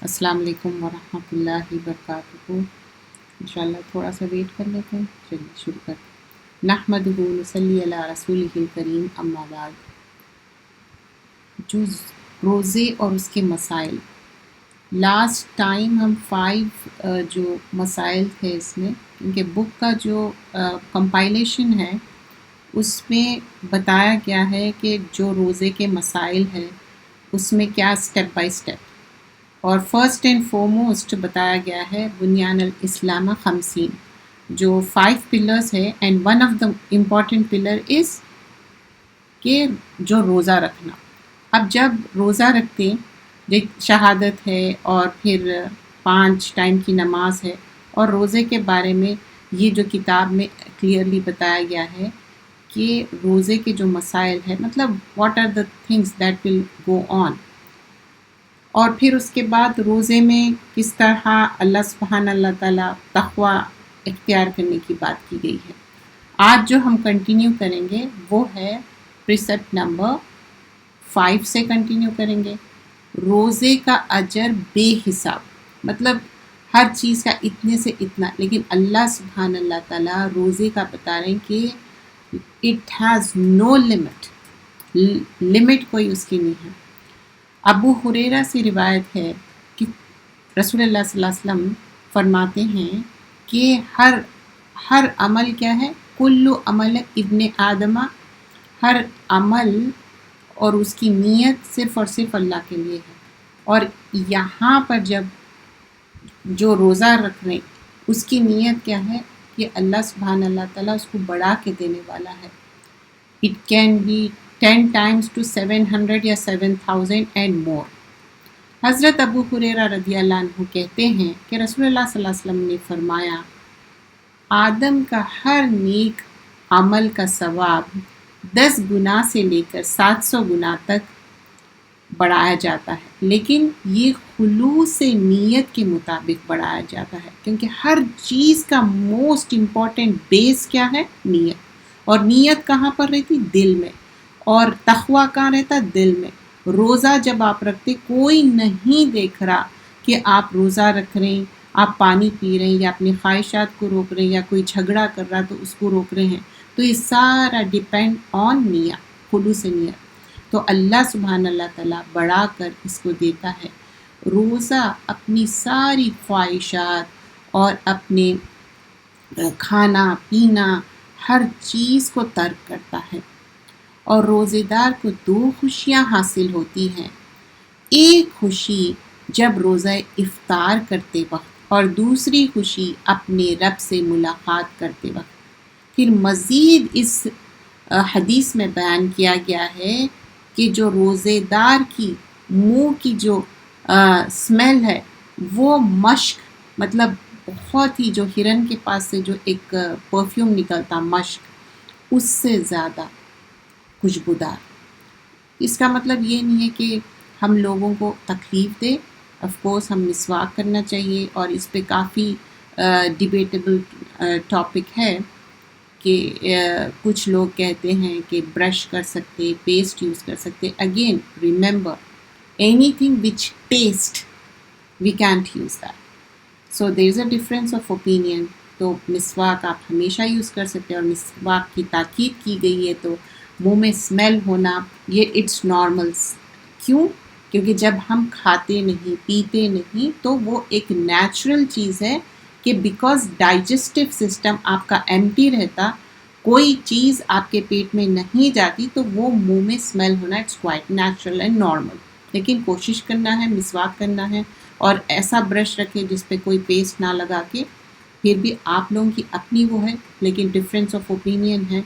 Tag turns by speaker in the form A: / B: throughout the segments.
A: السلام علیکم ورحمۃ اللہ وبرکاتہ۔ انشاءاللہ تھوڑا سا ویٹ کر لیتے ہیں، چلیے شروع کرتے ہیں۔ نحمدہ نصلی علی رسولہ الکریم، اما بعد۔ جو روزے اور اس کے مسائل، لاسٹ ٹائم ہم 5 جو مسائل تھے اس میں، کیونکہ بک کا جو کمپائلیشن ہے اس میں بتایا گیا ہے کہ جو روزے کے مسائل ہے اس میں کیا اسٹیپ بائی اسٹیپ، اور فرسٹ اینڈ فورموسٹ بتایا گیا ہے بنیان الاسلام 50، جو 5 پلرز ہے، and one of the important pillar is کہ جو روزہ رکھنا۔ اب جب روزہ رکھتے شہادت ہے اور پھر 5 ٹائم کی نماز ہے، اور روزے کے بارے میں یہ جو کتاب میں کلیئرلی بتایا گیا ہے کہ روزے کے جو مسائل ہے، مطلب what are the things that will go on, اور پھر اس کے بعد روزے میں کس طرح اللہ سبحانہ اللہ تعالیٰ تقوی اختیار کرنے کی بات کی گئی ہے۔ آج جو ہم کنٹینیو کریں گے وہ ہے پریسیپٹ نمبر 5 سے کنٹینیو کریں گے۔ روزے کا اجر بے حساب، مطلب ہر چیز کا اتنے سے اتنا، لیکن اللہ سبحانہ اللہ تعالیٰ روزے کا بتا رہے ہیں کہ it has no limit, limit کوئی اس کی نہیں ہے۔ ابو ہریرہ سے روایت ہے کہ رسول اللہ صلی اللہ علیہ وسلم فرماتے ہیں کہ ہر عمل کیا ہے، کل عمل ابن آدمہ، ہر عمل اور اس کی نیت صرف اور صرف اللہ کے لیے ہے۔ اور یہاں پر جب جو روزہ رکھ رہے اس کی نیت کیا ہے کہ اللہ سبحانہ اللہ تعالیٰ اس کو بڑھا کے دینے والا ہے۔ It can be 10 times to 700 یا 7000 اینڈ مور۔ حضرت ابو ہریرہ رضی اللہ عنہ کہتے ہیں کہ رسول اللہ صلی اللہ علیہ وسلم نے فرمایا، آدم کا ہر نیک عمل کا ثواب 10 گنا سے لے کر 700 گنا تک بڑھایا جاتا ہے، لیکن یہ خلوص نیت کے مطابق بڑھایا جاتا ہے، کیونکہ ہر چیز کا موسٹ امپورٹنٹ بیس کیا ہے، نیت۔ اور نیت کہاں پر رہتی؟ دل میں، اور تقویٰ کہاں رہتا؟ دل میں۔ روزہ جب آپ رکھتے، کوئی نہیں دیکھ رہا کہ آپ روزہ رکھ رہے ہیں، آپ پانی پی رہے ہیں یا اپنی خواہشات کو روک رہے ہیں، یا کوئی جھگڑا کر رہا تو اس کو روک رہے ہیں، تو یہ سارا ڈیپینڈ آن نیت، خلوص نیت۔ تو اللہ سبحانہ اللہ تعالیٰ بڑھا کر اس کو دیتا ہے۔ روزہ اپنی ساری خواہشات اور اپنے کھانا پینا ہر چیز کو ترک کرتا ہے، اور روزے دار کو 2 خوشیاں حاصل ہوتی ہیں۔ ایک خوشی جب روزہ افطار کرتے وقت، اور دوسری خوشی اپنے رب سے ملاقات کرتے وقت۔ پھر مزید اس حدیث میں بیان کیا گیا ہے کہ جو روزے دار کی منہ کی جو اسمیل ہے وہ مشک، مطلب بہت ہی جو ہرن کے پاس سے جو ایک پرفیوم نکلتا مشک، اس سے زیادہ خوشبودار۔ اس کا مطلب یہ نہیں ہے کہ ہم لوگوں کو تکلیف دے، آف کورس ہم مسواک کرنا چاہیے، اور اس پہ کافی ڈیبیٹیبل ٹاپک ہے کہ کچھ لوگ کہتے ہیں کہ برش کر سکتے، پیسٹ یوز کر سکتے۔ Again remember, anything which taste we can't use that, so there is a difference of opinion. تو مسواک آپ ہمیشہ یوز کر سکتے ہیں، اور مسواک کی تاکید کی گئی ہے تو منہ میں اسمیل ہونا یہ اٹس نارمل۔ کیوں؟ کیونکہ جب ہم کھاتے نہیں پیتے نہیں تو وہ ایک نیچرل چیز ہے کہ بیکاز ڈائجسٹو سسٹم آپ کا ایمٹی رہتا، کوئی چیز آپ کے پیٹ میں نہیں جاتی، تو وہ منہ میں اسمیل ہونا it's quite natural and normal. لیکن کوشش کرنا ہے، مسواک کرنا ہے، اور ایسا برش رکھے جس پہ کوئی پیسٹ نہ لگا کے۔ پھر بھی آپ لوگوں کی اپنی وہ ہے، لیکن ڈفرینس آف اوپینین ہے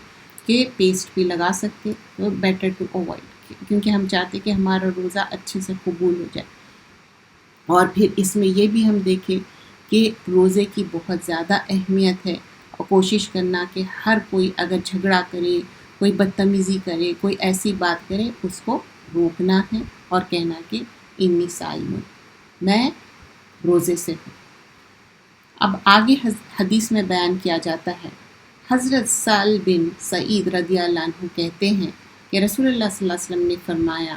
A: کہ پیسٹ بھی لگا سکتے، تو بیٹر ٹو اوائڈ، کیونکہ ہم چاہتے کہ ہمارا روزہ اچھے سے قبول ہو جائے۔ اور پھر اس میں یہ بھی ہم دیکھیں کہ روزے کی بہت زیادہ اہمیت ہے، اور کوشش کرنا کہ ہر کوئی اگر جھگڑا کرے، کوئی بدتمیزی کرے، کوئی ایسی بات کرے، اس کو روکنا ہے اور کہنا کہ انی صائم، میں روزے سے ہوں۔ اب آگے حدیث میں بیان کیا جاتا ہے، حضرت سہل بن سعید رضی اللہ عنہ کہتے ہیں کہ رسول اللہ صلی اللہ علیہ وسلم نے فرمایا،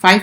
A: 5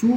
A: 2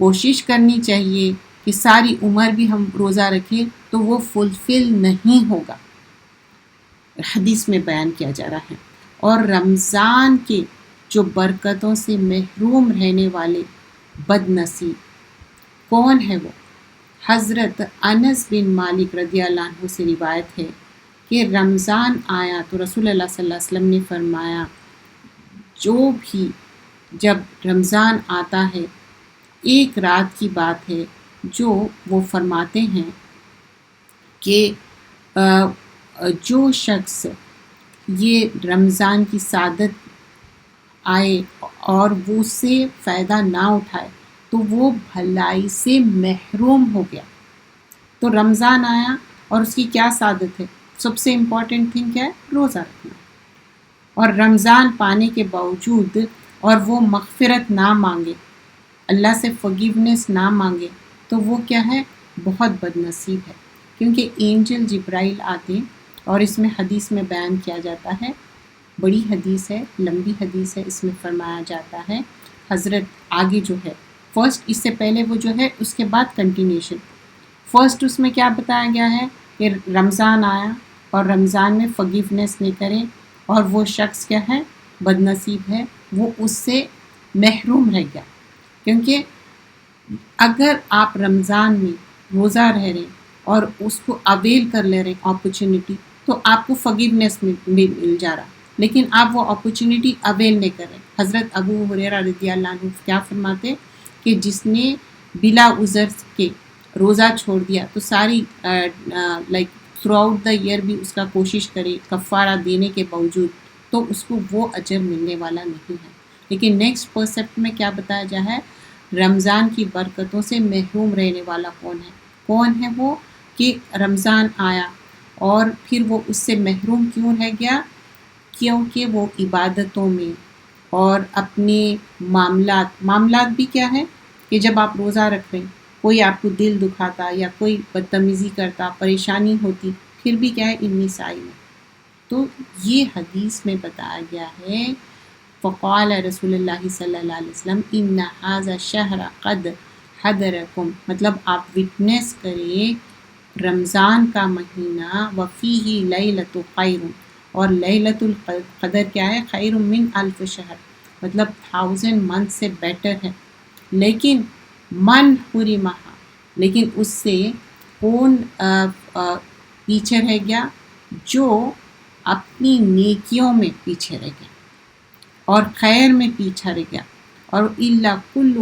A: کوشش کرنی چاہیے کہ ساری عمر بھی ہم روزہ رکھیں تو وہ فلفل نہیں ہوگا، حدیث میں بیان کیا جا رہا ہے۔ اور رمضان کے جو برکتوں سے محروم رہنے والے بد نصیب کون ہے وہ؟ حضرت انس بن مالک رضی اللہ عنہ سے روایت ہے کہ رمضان آیا تو رسول اللہ صلی اللہ علیہ وسلم نے فرمایا، جو بھی جب رمضان آتا ہے، ایک رات کی بات ہے جو وہ فرماتے ہیں کہ جو شخص یہ رمضان کی سعادت آئے اور وہ اس سے فائدہ نہ اٹھائے تو وہ بھلائی سے محروم ہو گیا۔ تو رمضان آیا اور اس کی کیا سعادت ہے؟ سب سے امپورٹنٹ تھنگ کیا ہے؟ روزہ رکھنا۔ اور رمضان پانے کے باوجود اور وہ مغفرت نہ مانگے، اللہ سے فگیونیس نہ مانگے، تو وہ کیا ہے؟ بہت بد نصیب ہے۔ کیونکہ اینجل جبرائیل آتے، اور اس میں حدیث میں بیان کیا جاتا ہے، بڑی حدیث ہے، لمبی حدیث ہے، اس میں فرمایا جاتا ہے حضرت آگے جو ہے فرسٹ، اس سے پہلے وہ جو ہے اس کے بعد کنٹینیوشن، فرسٹ اس میں کیا بتایا گیا ہے کہ رمضان آیا اور رمضان میں فگیونیس نہیں کرے اور وہ شخص کیا ہے؟ بد نصیب ہے، وہ اس سے محروم رہ گیا۔ کیونکہ اگر آپ رمضان میں روزہ رہ رہے اور اس کو اویل کر لے رہے اپرچونٹی، تو آپ کو فگیونیس مل جا رہا، لیکن آپ وہ اپرچونٹی اویل نہیں کر رہے۔ حضرت ابو ہریرہ رضی اللہ عنہ کیا فرماتے کہ جس نے بلا عذر کے روزہ چھوڑ دیا تو ساری like throughout the year بھی اس کا کوشش کرے کفارہ دینے کے باوجود، تو اس کو وہ اجر ملنے والا نہیں ہے۔ لیکن نیکسٹ پرسیپٹ میں کیا بتایا جا ہے؟ رمضان کی برکتوں سے محروم رہنے والا کون ہے وہ؟ کہ رمضان آیا اور پھر وہ اس سے محروم کیوں رہ گیا؟ کیونکہ وہ عبادتوں میں اور اپنے معاملات بھی کیا ہے کہ جب آپ روزہ رکھ رہے ہیں، کوئی آپ کو دل دکھاتا یا کوئی بدتمیزی کرتا، پریشانی ہوتی، پھر بھی کیا ہے؟ انی سائی میں۔ تو یہ حدیث میں بتایا گیا ہے، فقال رسول اللہ صلی اللہ علیہ وسلم ان ھذا الشہر قد حضرکم، مطلب آپ وٹنس کریں رمضان کا مہینہ، وفیہ لیلۃ خیر، اور لیلۃ القدر کیا ہے؟ خیر من الف شہر، مطلب 1000 منتھ سے بیٹر ہے۔ لیکن من حرمہ، لیکن اس سے کون پیچھے رہ گیا؟ جو اپنی نیکیوں میں پیچھے رہ گیا اور خیر میں پیچھے رہ گیا، اور الا کل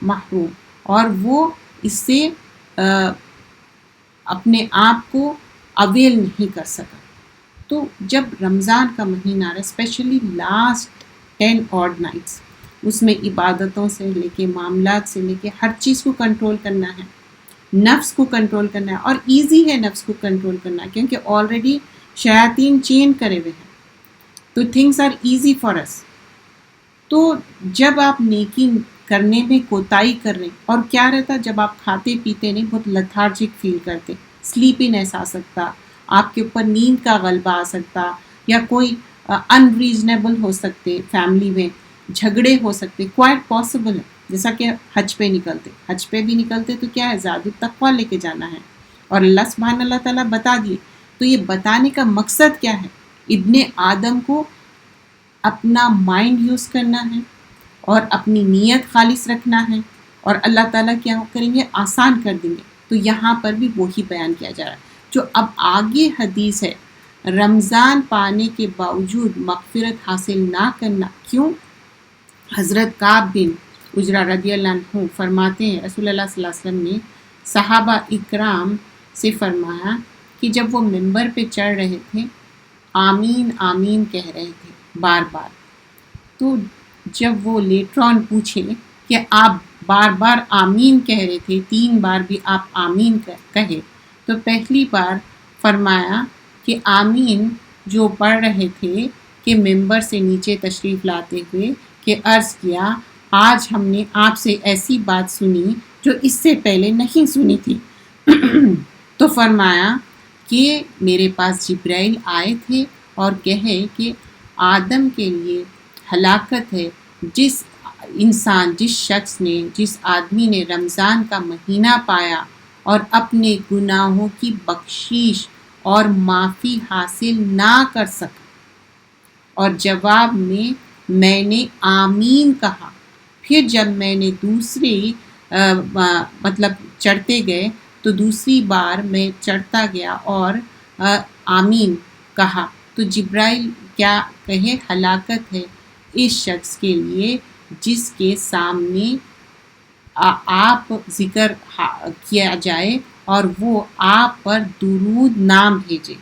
A: محروم، اور وہ اس سے اپنے آپ کو اویل نہیں کر سکا۔ تو جب رمضان کا مہینہ آ رہا ہے، اسپیشلی لاسٹ 10 آڈ نائٹس، اس میں عبادتوں سے لے کے معاملات سے لے کے ہر چیز کو کنٹرول کرنا ہے، نفس کو کنٹرول کرنا ہے، اور ایزی ہے نفس کو کنٹرول کرنا کیونکہ آلریڈی شیاطین چین کرے ہوئے ہیں، تو تھنگس آر ایزی فار اس۔ تو جب آپ نیکی کرنے میں کوتاہی کر رہے ہیں، اور کیا رہتا جب آپ کھاتے پیتے نہیں، بہت لتھارجک فیل کرتے، سلیپینیس آ سکتا، آپ کے اوپر نیند کا غلبہ آ سکتا، یا کوئی انریزنیبل ہو سکتے، فیملی میں جھگڑے ہو سکتے، کوائٹ پاسبل ہے۔ جیسا کہ حج پہ بھی نکلتے تو کیا ہے؟ زاد التقویٰ لے کے جانا ہے، اور اللہ سبحانہ اللہ تعالیٰ بتا دیے۔ تو یہ بتانے کا مقصد کیا ہے؟ ابن آدم کو اپنا مائنڈ یوز کرنا ہے اور اپنی نیت خالص رکھنا ہے، اور اللہ تعالیٰ کیا کریں گے؟ آسان کر دیں گے۔ تو یہاں پر بھی وہی بیان کیا جا رہا ہے جو اب آگے حدیث ہے، رمضان پانے کے باوجود مغفرت حاصل نہ کرنا کیوں؟ حضرت کعب بن عجرہ رضی اللہ عنہ فرماتے ہیں رسول اللہ صلی اللہ علیہ وسلم نے صحابہ اکرام سے فرمایا کہ جب وہ ممبر پہ چڑھ رہے تھے، آمین آمین کہہ رہے تھے بار بار، تو جب وہ لیٹران پوچھے کہ آپ بار بار آمین کہہ رہے تھے، 3 بار بھی آپ آمین کہے، تو پہلی بار فرمایا کہ آمین جو پڑھ رہے تھے کہ ممبر سے نیچے تشریف لاتے ہوئے کہ عرض کیا، آج ہم نے آپ سے ایسی بات سنی جو اس سے پہلے نہیں سنی تھی۔ تو فرمایا کہ میرے پاس جبرائیل آئے تھے اور کہے کہ آدم کے لیے ہلاکت ہے انسان جس آدمی نے رمضان کا مہینہ پایا اور اپنے گناہوں کی بخشش اور معافی حاصل نہ کر سکا، اور جواب میں نے آمین کہا۔ پھر جب میں نے مطلب چڑھتے گئے تو دوسری بار میں چڑھتا گیا اور آمین کہا تو جبرائیل کیا کہے، ہلاکت ہے اس شخص کے لیے جس کے سامنے آپ ذکر کیا جائے اور وہ آپ پر درود نام بھیجے۔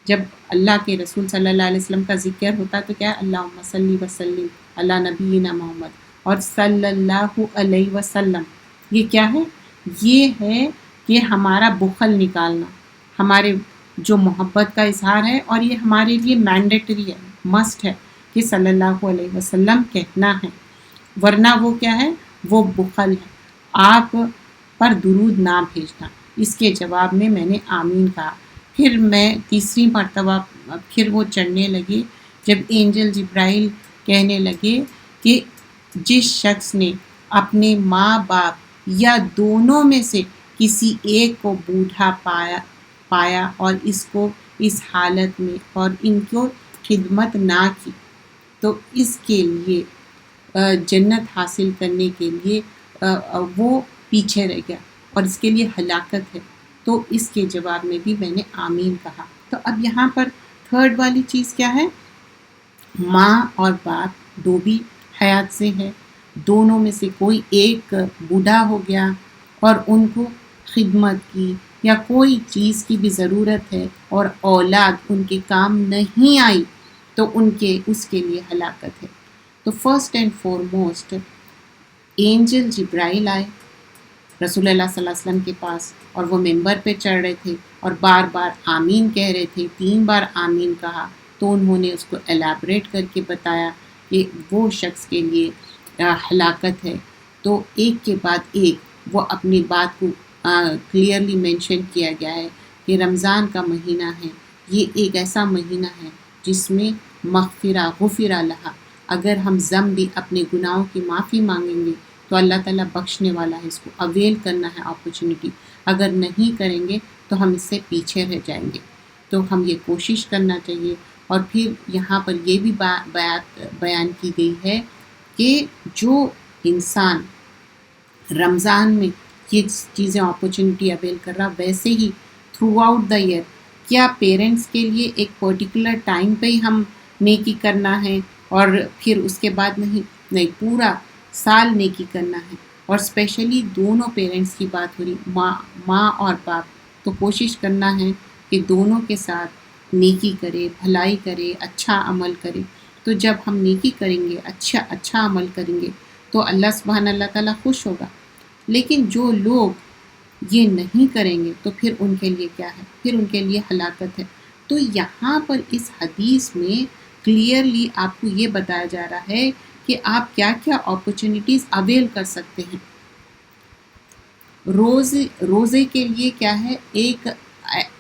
A: جب اللہ کے رسول صلی اللہ علیہ وسلم کا ذکر ہوتا تو کیا اللہم صلی وسلم علی نبینا محمد اور صلی اللہ علیہ وسلم، یہ کیا ہے؟ یہ ہے کہ ہمارا بخل نکالنا، ہمارے جو محبت کا اظہار ہے، اور یہ ہمارے لیے مینڈیٹری ہے، مسٹ ہے کہ صلی اللہ علیہ وسلم کہنا ہے، ورنہ وہ کیا ہے؟ وہ بخل ہے، آپ پر درود نہ بھیجنا۔ اس کے جواب میں نے آمین کہا۔ پھر میں تیسری مرتبہ پھر وہ چڑھنے لگے، جب اینجل جبرائیل کہنے لگے کہ جس شخص نے اپنے ماں باپ یا دونوں میں سے کسی ایک کو بوڑھا پایا اور اس کو اس حالت میں اور ان کو خدمت نہ کی تو اس کے لیے جنت حاصل کرنے کے لیے وہ پیچھے رہ گیا اور اس کے لیے ہلاکت ہے۔ تو اس کے جواب میں بھی میں نے آمین کہا۔ تو اب یہاں پر تھرڈ والی چیز کیا ہے؟ ماں اور باپ دو بھی حیات سے ہے، دونوں میں سے کوئی ایک بوڑھا ہو گیا اور ان کو خدمت کی یا کوئی چیز کی بھی ضرورت ہے اور اولاد ان کے کام نہیں آئی تو اس کے لیے ہلاکت ہے۔ تو فرسٹ اینڈ فورموسٹ اینجل جبرائیل آئے رسول اللہ صلی اللہ علیہ وسلم کے پاس، اور وہ ممبر پہ چڑھ رہے تھے اور بار بار آمین کہہ رہے تھے، 3 بار آمین کہا تو انہوں نے اس کو ایلیبریٹ کر کے بتایا کہ وہ شخص کے لیے ہلاکت ہے۔ تو ایک کے بعد ایک وہ اپنی بات کو کلیئرلی مینشن کیا گیا ہے کہ رمضان کا مہینہ ہے، یہ ایک ایسا مہینہ ہے جس میں غفرہ لہا، اگر ہم بھی اپنے گناہوں کی معافی مانگیں گے تو اللہ تعالیٰ بخشنے والا ہے، اس کو اویل کرنا ہے اپرچونٹی، اگر نہیں کریں گے تو ہم اس سے پیچھے رہ جائیں گے۔ تو ہم یہ کوشش کرنا چاہیے۔ اور پھر یہاں پر یہ بھی بات بیان کی گئی ہے کہ جو انسان رمضان میں یہ چیزیں اپرچونٹی اویل کر رہا، ویسے ہی تھرو آؤٹ دا ایئر کیا پیرنٹس کے لیے ایک پرٹیکولر ٹائم پہ ہی ہم نیکی کرنا ہے اور پھر اس کے بعد نہیں، پورا سال نیکی کرنا ہے۔ اور اسپیشلی دونوں پیرنٹس کی بات ہو رہی، ماں اور باپ، تو کوشش کرنا ہے کہ دونوں کے ساتھ نیکی کرے، بھلائی کرے، اچھا عمل کرے۔ تو جب ہم نیکی کریں گے، اچھا عمل کریں گے تو اللہ سبحانہ اللہ تعالیٰ خوش ہوگا۔ لیکن جو لوگ یہ نہیں کریں گے تو پھر ان کے لیے کیا ہے؟ پھر ان کے لیے ہلاکت ہے۔ تو یہاں پر اس حدیث میں کلیئرلی آپ کو یہ بتایا جا رہا ہے کہ آپ کیا کیا اپرچونیٹیز اویل کر سکتے ہیں۔ روزے کے لیے کیا ہے؟ ایک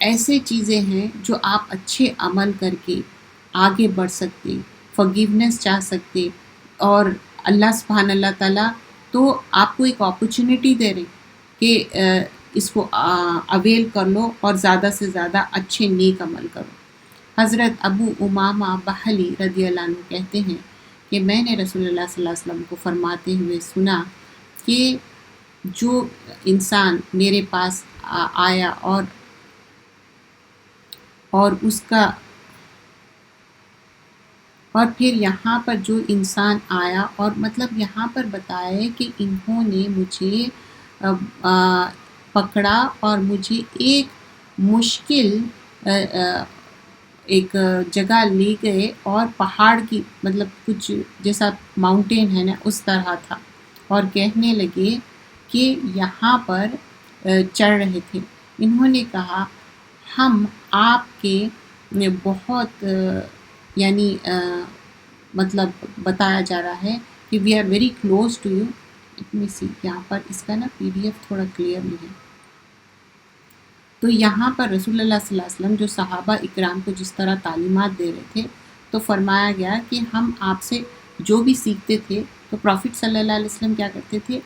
A: ایسے چیزیں ہیں جو آپ اچھے عمل کر کے آگے بڑھ سکتے، فورگیونیس چاہ سکتے، اور اللہ سبحانہ اللہ تعالیٰ تو آپ کو ایک اپرچونیٹی دے رہے کہ اس کو اویل کر لو اور زیادہ سے زیادہ اچھے نیک عمل کرو۔ حضرت ابو امامہ بہلی رضی اللہ عنہ کہتے ہیں کہ میں نے رسول اللہ صلی اللہ علیہ وسلم کو فرماتے ہوئے سنا کہ جو انسان میرے پاس آیا اور اس کا اور پھر یہاں پر جو انسان آیا اور مطلب یہاں پر بتایا ہے کہ انہوں نے مجھے پکڑا اور مجھے ایک مشکل ایک جگہ لے گئے اور پہاڑ کی مطلب کچھ جیسا ماؤنٹین ہے نا اس طرح تھا، اور کہنے لگے کہ یہاں پر چڑھ رہے تھے۔ انہوں نے کہا ہم آپ کے بہت یعنی مطلب بتایا جا رہا ہے کہ we are very close to you. یہاں پر اس کا نا PDF تھوڑا کلیئر نہیں ہے۔ تو یہاں پر رسول اللہ صلی اللہ علیہ وسلم جو صحابہ اکرام کو جس طرح تعلیمات دے رہے تھے تو فرمایا گیا کہ ہم آپ سے جو بھی سیکھتے تھے تو پروفٹ صلی اللہ علیہ وسلم کیا کرتے تھے،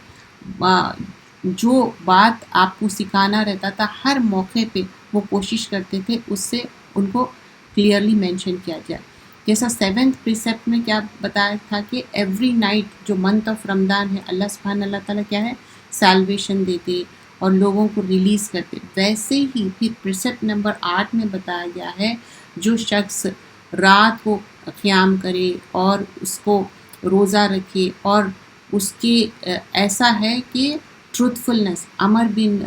A: جو بات آپ کو سکھانا رہتا تھا ہر موقع پہ وہ کوشش کرتے تھے اس سے ان کو کلیئرلی مینشن کیا جائے. جیسا 7th پریسیپٹ میں کیا بتایا تھا کہ ایوری نائٹ جو منتھ آف رمضان ہے اللہ سبحانہ اللہ تعالیٰ کیا ہے سیلویشن دیتے اور لوگوں کو ریلیز کرتے. ویسے ہی پھر پریسیپٹ نمبر 8 میں بتایا گیا ہے جو شخص رات کو قیام کرے اور اس کو روزہ رکھے اور اس کے ایسا ہے کہ ٹروتھ فلنس. عمر بن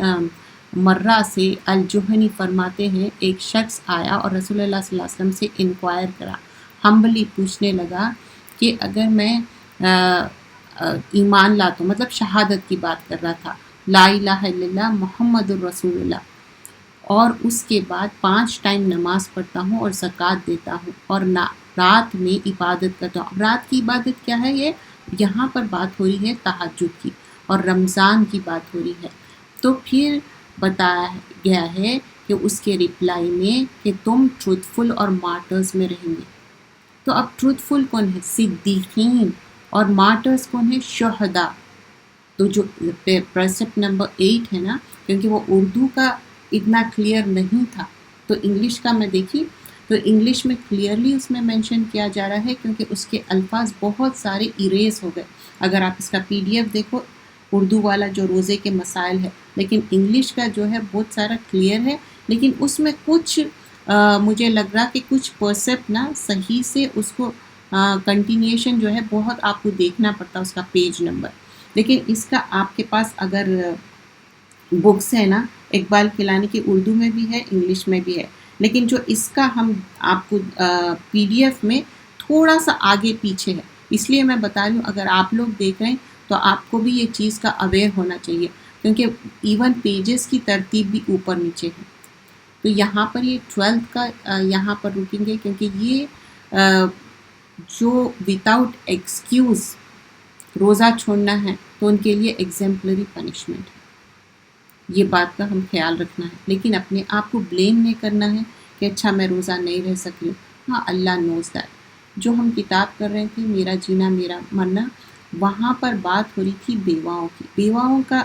A: مرہ سے الجہنی فرماتے ہیں ایک شخص آیا اور رسول اللہ صلی اللہ علیہ وسلم سے انکوائر کرا، ہمبلی پوچھنے لگا کہ اگر میں ایمان لاتا ہوں، مطلب شہادت کی بات کر رہا تھا، لا الہ الا اللہ محمد الرسول اللہ، اور اس کے بعد 5 ٹائم نماز پڑھتا ہوں اور زکوٰۃ دیتا ہوں اور رات میں عبادت کرتا ہوں. اب رات کی عبادت کیا ہے، یہ یہاں پر بات ہو رہی ہے تہجد کی اور رمضان کی بات ہو رہی ہے. تو پھر بتایا گیا ہے کہ اس کے ریپلائی میں کہ تم ٹروتھ فل اور مارٹرز میں رہیں گے. تو اب ٹروتھ فل کون ہے، صدیقین، اور مارٹرز کون ہے، شہداء. تو جو پریسیپٹ نمبر 8 ہے نا، کیونکہ وہ اردو کا اتنا کلیئر نہیں تھا تو انگلش کا میں دیکھی تو انگلش میں کلیئرلی اس میں مینشن کیا جا رہا ہے کیونکہ اس کے الفاظ بہت سارے اریز ہو گئے. اگر آپ اس کا PDF دیکھو اردو والا جو روزے کے مسائل ہے، لیکن انگلش کا جو ہے بہت سارا کلیئر ہے، لیکن اس میں کچھ مجھے لگ رہا کہ کچھ پرسیپٹ نا صحیح سے اس کو کنٹینیوشن جو ہے بہت آپ کو دیکھنا پڑتا اس کا پیج نمبر. لیکن اس کا آپ کے پاس اگر بکس ہے نا اقبال کیلانی کی اردو میں بھی ہے انگلش میں بھی ہے، لیکن جو اس کا ہم آپ کو PDF میں تھوڑا سا آگے پیچھے ہے، اس لیے میں بتا رہی ہوں اگر آپ لوگ دیکھ رہے ہیں تو آپ کو بھی یہ چیز کا اویئر ہونا چاہیے کیونکہ ایون پیجز کی ترتیب بھی اوپر نیچے ہے. تو یہاں پر یہ 12th کا یہاں پر رکیں گے کیونکہ یہ جو وداؤٹ ایکسکیوز روزہ چھوڑنا ہے تو ان کے لیے ایگزمپلری پنشمنٹ ہے. یہ بات کا ہم خیال رکھنا ہے، لیکن اپنے آپ کو بلیم نہیں کرنا ہے کہ اچھا میں روزہ نہیں رہ سک رہی ہوں. ہاں اللہ نوز دیٹ. جو ہم کتاب کر رہے تھے میرا جینا میرا مرنا، وہاں پر بات ہو رہی تھی بیواؤں کی. بیواؤں کا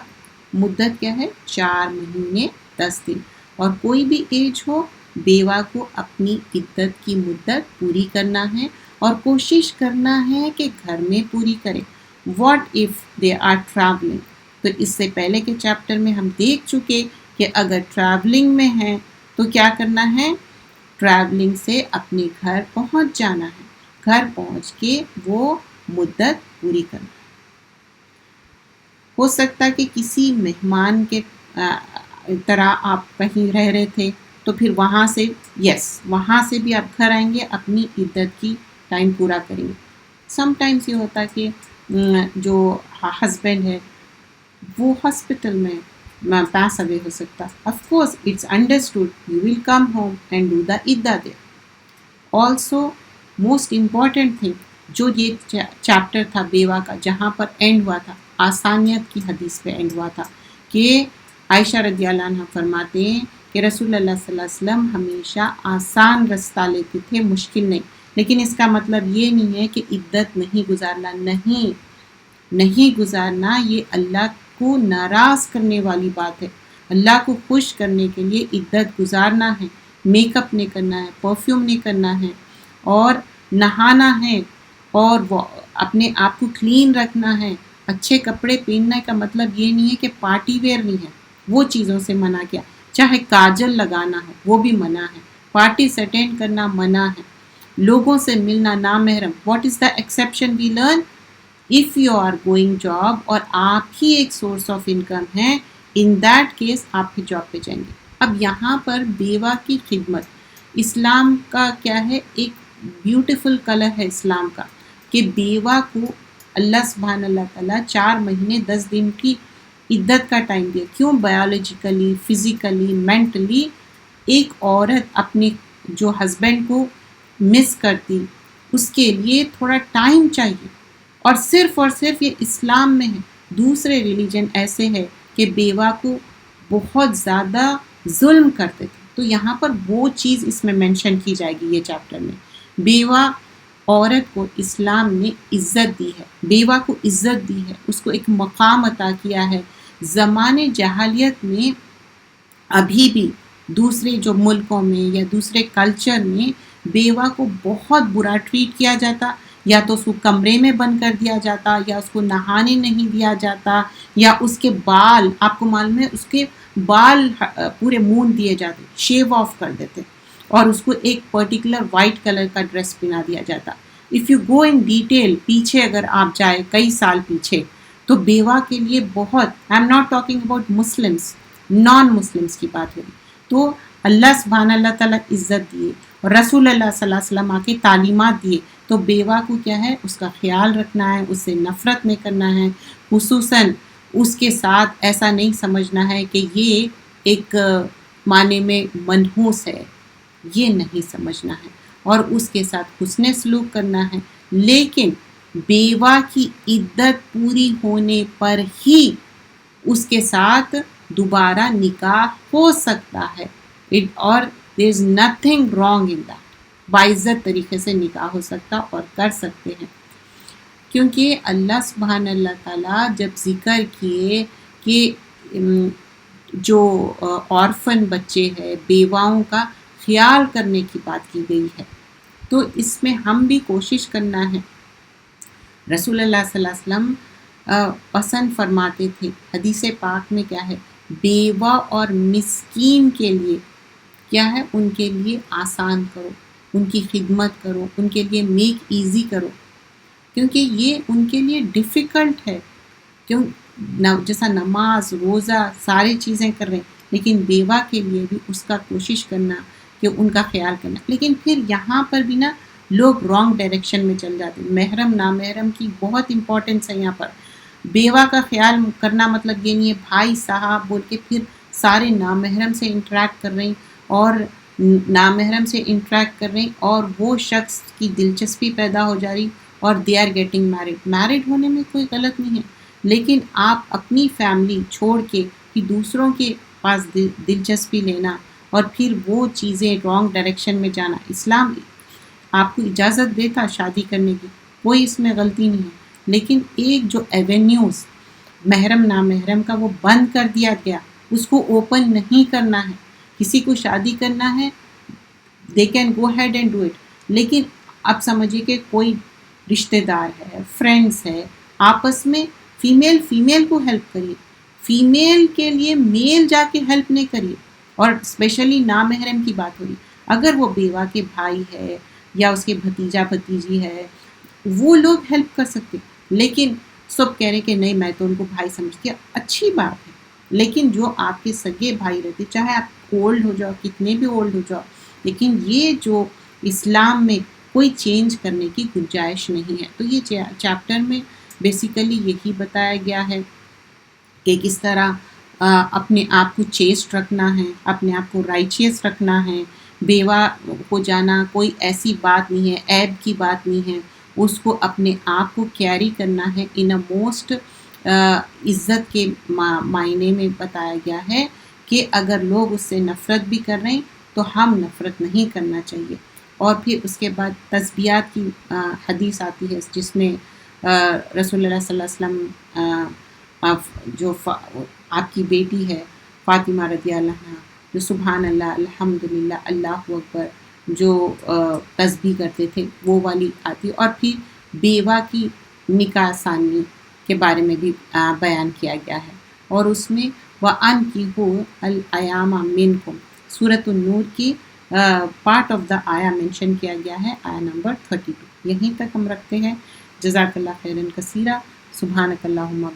A: مدت کیا ہے، 4 مہینے 10 دن، اور کوئی بھی ایج ہو بیوہ کو اپنی عدت کی مدت پوری کرنا ہے اور کوشش کرنا ہے کہ گھر میں پوری کرے. What if they are travelling, تو اس سے پہلے کے چیپٹر میں ہم دیکھ چکے کہ اگر ٹریولنگ میں ہیں تو کیا کرنا ہے، ٹریولنگ سے اپنے گھر پہنچ جانا ہے، گھر پہنچ کے وہ مدت پوری کرنا. ہو سکتا ہے کہ کسی مہمان کے طرح آپ کہیں رہ رہے تھے تو پھر وہاں سے وہاں سے بھی آپ گھر آئیں گے، اپنی عدت کی ٹائم پورا کریں گے. سم ٹائمس یہ ہوتا ہے کہ جو ہسبینڈ ہے وہ ہاسپٹل میں پاس اوے ہو سکتا. Of course it's understood you will come home and do the عدہ there. Also most important thing جو یہ چیپٹر تھا بیوہ کا جہاں پر اینڈ ہوا تھا، آسانیت کی حدیث پہ اینڈ ہوا تھا کہ عائشہ رضی اللہ عنہ فرماتے ہیں کہ رسول اللہ صلی اللہ علیہ وسلم ہمیشہ آسان رستہ لیتے تھے، مشکل نہیں. لیکن اس کا مطلب یہ نہیں ہے کہ عدت نہیں گزارنا، نہیں گزارنا. یہ اللہ کو ناراض کرنے والی بات ہے. اللہ کو خوش کرنے کے لیے عدت گزارنا ہے، میک اپ نہیں کرنا ہے، پرفیوم نہیں کرنا ہے، اور نہانا ہے، اور وہ اپنے آپ کو کلین رکھنا ہے. اچھے کپڑے پہننے کا مطلب یہ نہیں ہے کہ پارٹی ویئر نہیں ہے، وہ چیزوں سے منع کیا. چاہے کاجل لگانا ہے وہ بھی منع ہے، پارٹی اٹینڈ کرنا منع ہے، لوگوں سے ملنا نامحرم. What is the exception we learn? If you are going job اور آپ ہی ایک سورس آف انکم ہے، ان دیٹ کیس آپ کی جاب پہ جائیں گے. اب یہاں پر بیوہ کی خدمت اسلام کا کیا ہے، ایک بیوٹیفل کلر ہے اسلام کا کہ بیوہ کو اللہ سبحانہ اللہ تعالیٰ 4 مہینے 10 دن کی عدت کا ٹائم دیا. کیوں؟ بایولوجیکلی، فزیکلی، مینٹلی ایک عورت اپنے جو ہسبینڈ کو مس کرتی اس کے لیے تھوڑا ٹائم چاہیے. اور صرف یہ اسلام میں ہے. دوسرے ریلیجن ایسے ہے کہ بیوہ کو بہت زیادہ ظلم کرتے تھے. تو یہاں پر وہ چیز اس میں مینشن کی جائے گی یہ چیپٹر میں. بیوہ عورت کو اسلام نے عزت دی ہے، بیوہ کو عزت دی ہے، اس کو ایک مقام عطا کیا ہے۔ زمانے جاہلیت میں ابھی بھی دوسرے جو ملکوں میں یا دوسرے کلچر میں بیوہ کو بہت برا ٹریٹ کیا جاتا، یا تو اس کو کمرے میں بند کر دیا جاتا، یا اس کو نہانے نہیں دیا جاتا، یا اس کے بال، آپ کو معلوم ہے اس کے بال پورے مون دیے جاتے، شیو آف کر دیتے، اور اس کو ایک پرٹیکولر وائٹ کلر کا ڈریس پہنا دیا جاتا۔ If you go in detail پیچھے اگر آپ جائے کئی سال پیچھے، تو بیوہ کے لیے بہت، I am not talking about Muslims, non Muslims کی بات ہوئی، تو اللہ سبحانہ اللہ تعالیٰ عزت دیے اور رسول اللہ صلی اللہ علیہ وسلم آ کے تعلیمات دیے، تو بیوہ کو کیا ہے اس کا خیال رکھنا ہے، اس سے نفرت نہیں کرنا ہے، خصوصاً اس کے ساتھ ایسا نہیں سمجھنا ہے کہ یہ ایک معنی میں منحوس ہے، یہ نہیں سمجھنا ہے، اور اس کے ساتھ حسن سلوک کرنا ہے۔ لیکن بیوہ کی عدت پوری ہونے پر ہی اس کے ساتھ دوبارہ نکاح ہو سکتا ہے، اور there is nothing wrong in that، باعزت طریقے سے نکاح ہو سکتا اور کر سکتے ہیں، کیونکہ اللہ سبحانہ اللہ تعالیٰ جب ذکر کیے کہ جو آرفن بچے ہیں، بیواؤں کا خیال کرنے کی بات کی گئی ہے، تو اس میں ہم بھی کوشش کرنا ہے۔ رسول اللہ صلی اللہ علیہ وسلم پسند فرماتے تھے، حدیث پاک میں کیا ہے، بیوہ اور مسکین کے لیے کیا ہے، ان کے لیے آسان کرو، ان کی خدمت کرو، ان کے لیے میک ایزی کرو، کیونکہ یہ ان کے لیے ڈیفیکلٹ ہے، کیوں جیسا نماز روزہ ساری چیزیں کر رہے ہیں، لیکن بیوہ کے لیے بھی اس کا کوشش کرنا کہ ان کا خیال کرنا۔ لیکن پھر یہاں پر بھی نا لوگ رانگ ڈائریکشن میں چل جاتے ہیں، محرم نامحرم کی بہت امپورٹنس ہے یہاں پر۔ بیوہ کا خیال کرنا مطلب یہ نہیں ہے بھائی صاحب بول کے پھر سارے نامحرم سے انٹریکٹ کر رہے ہیں، اور نامحرم سے انٹریکٹ کر رہے ہیں، اور وہ شخص کی دلچسپی پیدا ہو جا رہی، اور they are getting married. Married ہونے میں کوئی غلط نہیں ہے، لیکن آپ اپنی فیملی چھوڑ کے کہ دوسروں کے پاس دلچسپی لینا اور پھر وہ چیزیں رانگ ڈائریکشن میں جانا، اسلام آپ کو اجازت دیتا شادی کرنے کی، کوئی اس میں غلطی نہیں ہے، لیکن ایک جو ایونیوز محرم نامحرم کا وہ بند کر دیا گیا، اس کو اوپن نہیں کرنا ہے۔ کسی کو شادی کرنا ہے they can go ahead and do it, لیکن اب سمجھیے کہ کوئی رشتہ دار ہے، فرینڈس ہے، آپس میں فیمیل کو ہیلپ کریے، فیمیل کے لیے میل جا کے ہیلپ نہیں کریے، اور اسپیشلی نامحرم کی بات ہو رہی، اگر وہ بیوہ کے بھائی ہے یا اس کے بھتیجا بھتیجی ہے وہ لوگ ہیلپ کر سکتے، لیکن سب کہہ رہے کہ نہیں میں تو ان کو بھائی سمجھتی ہوں، اچھی بات ہے، لیکن جو آپ کے سگے بھائی رہتے، چاہے آپ اولڈ ہو جاؤ کتنے بھی اولڈ ہو جاؤ، لیکن یہ جو اسلام میں کوئی چینج کرنے کی گنجائش نہیں ہے۔ تو یہ چیپٹر میں بیسیکلی یہی بتایا گیا ہے کہ کس طرح اپنے آپ کو چیسٹ رکھنا ہے، اپنے آپ کو رائچیس رکھنا ہے، بیوہ کو جانا کوئی ایسی بات نہیں ہے، عیب کی بات نہیں ہے، اس کو اپنے آپ کو کیری کرنا ہے ان اے موسٹ عزت کے معنی میں بتایا گیا ہے کہ اگر لوگ اس سے نفرت بھی کر رہے ہیں تو ہم نفرت نہیں کرنا چاہیے۔ اور پھر اس کے بعد تسبیحات کی حدیث آتی ہے جس میں رسول اللہ صلی اللہ علیہ وسلم جو آپ کی بیٹی ہے فاطمہ رضی اللہ عنہ جو سبحان اللہ الحمدللہ اللہ اکبر جو تسبیح کرتے تھے وہ والی آتی، اور پھر بیوہ کی نکاح ثانی کے بارے میں بھی بیان کیا گیا ہے، اور اس میں وَأَنكِحُوا الْأَيَامَ مِنكُمْ سورۃ النور کی پارٹ آف دا آیا مینشن کیا گیا ہے، آیا نمبر 32۔ یہیں تک ہم رکھتے ہیں۔ جزاک اللہ خیرا کثیرا، سبحانک اللہم